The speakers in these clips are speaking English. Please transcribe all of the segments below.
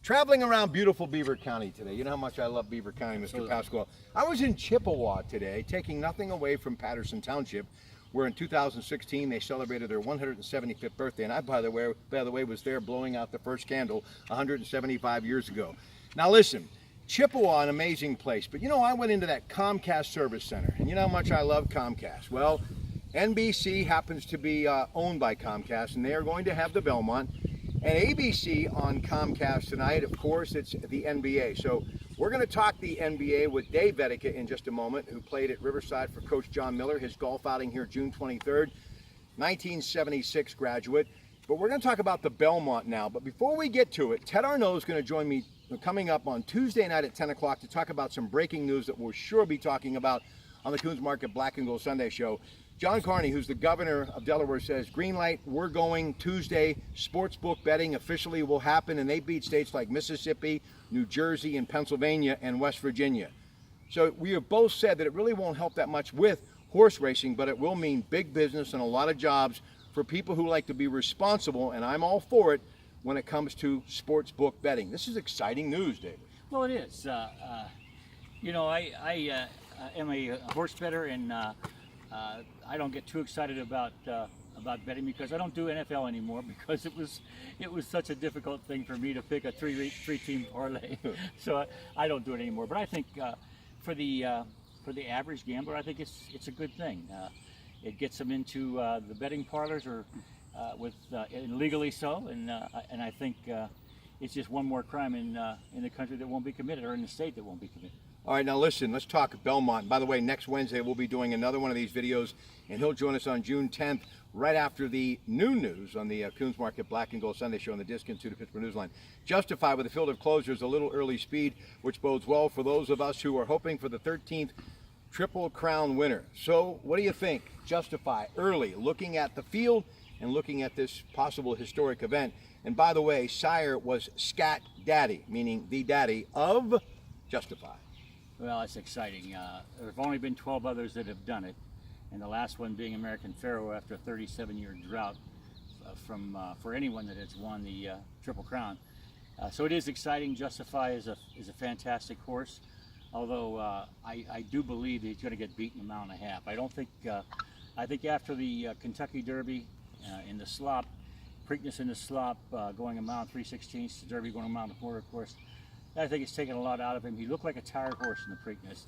Traveling around beautiful Beaver County today. You know how much I love Beaver County, Mr. Absolutely. Pasquale. I was in Chippewa today, taking nothing away from Patterson Township, where in 2016 they celebrated their 175th birthday, and I, by the way, was there blowing out the first candle 175 years ago. Now listen, Chippewa, an amazing place, but you know, I went into that Comcast service center, and you know how much I love Comcast. Well, NBC happens to be owned by Comcast, and they are going to have the Belmont. And ABC on Comcast tonight, of course, it's the NBA. So we're going to talk the NBA with Dave Vedeke in just a moment, who played at Riverside for Coach John Miller, his golf outing here June 23rd, 1976 graduate. But we're going to talk about the Belmont now. But before we get to it, Ted Arnaud is going to join me coming up on Tuesday night at 10 o'clock to talk about some breaking news that we'll sure be talking about on the Coons Market Black and Gold Sunday Show. John Carney, who's the governor of Delaware, says, green light, we're going Tuesday. Sportsbook betting officially will happen, and they beat states like Mississippi, New Jersey, and Pennsylvania, and West Virginia. So we have both said that it really won't help that much with horse racing, but it will mean big business and a lot of jobs for people who like to be responsible, and I'm all for it when it comes to sportsbook betting. This is exciting news, David. Well, it is. You know, I am a horse bettor, and I don't get too excited about betting because I don't do NFL anymore, because it was such a difficult thing for me to pick a three-team parlay. So I don't do it anymore. But I think for the average gambler, I think it's a good thing. It gets them into the betting parlors, or and legally so, and I think it's just one more crime in the country that won't be committed, or in the state that won't be committed. All right, now listen, let's talk Belmont. By the way, next Wednesday we'll be doing another one of these videos, and he'll join us on June 10th, right after the noon news on the Coons Market Black and Gold Sunday Show on the Disc Institute of Pittsburgh Newsline. Justify with a field of closers, a little early speed, which bodes well for those of us who are hoping for the 13th Triple Crown winner. So what do you think? Justify early, looking at the field and looking at this possible historic event. And by the way, Sire was Scat Daddy, meaning the daddy of Justify. Well, it's exciting. There have only been 12 others that have done it, and the last one being American Pharaoh after a 37-year drought for anyone that has won the Triple Crown. So it is exciting. Justify is a fantastic horse, although I do believe he's going to get beaten a mile and a half. I don't think. I think after the Kentucky Derby in the slop, Preakness in the slop, going a mile and 3/16, the Derby going a mile and 4, of course. I think it's taken a lot out of him. He looked like a tired horse in the Preakness,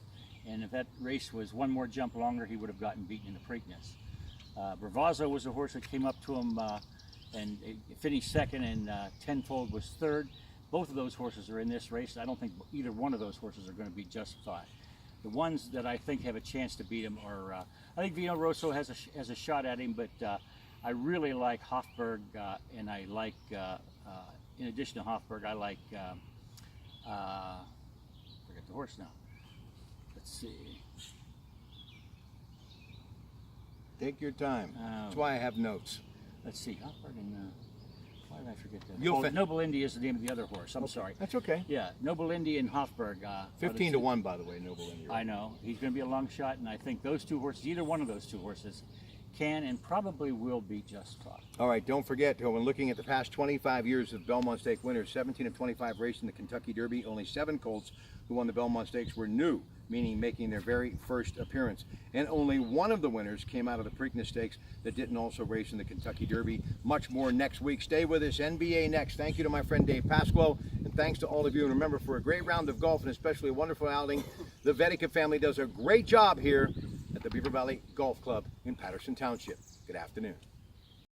and if that race was one more jump longer, he would have gotten beaten in the Preakness. Bravazzo was a horse that came up to him and finished second, and Tenfold was third. Both of those horses are in this race. I don't think either one of those horses are going to beat Justify. The ones that I think have a chance to beat him are, I think Vino Rosso has a shot at him, but I really like Hofburg, and I like, in addition to Hofburg, I like, forget the horse now. Let's see. Take your time. That's why I have notes. Let's see. Hofburg and why did I forget that? Noble Indy is the name of the other horse. I'm sorry. That's okay. Yeah, Noble Indy and Hofburg. 15 to 1, by the way, Noble Indy. I know. He's going to be a long shot, and I think those two horses, either one of those two horses, can and probably will beat Justify. All right, don't forget, when looking at the past 25 years of Belmont Stake winners, 17 of 25 raced in the Kentucky Derby, only 7 colts who won the Belmont Stakes were new, meaning making their very first appearance. And only one of the winners came out of the Preakness Stakes that didn't also race in the Kentucky Derby. Much more next week. Stay with us. NBA next. Thank you to my friend Dave Pasquale, and thanks to all of you. And remember, for a great round of golf and especially a wonderful outing, the Vedeke family does a great job here at the Beaver Valley Golf Club in Patterson Township. Good afternoon.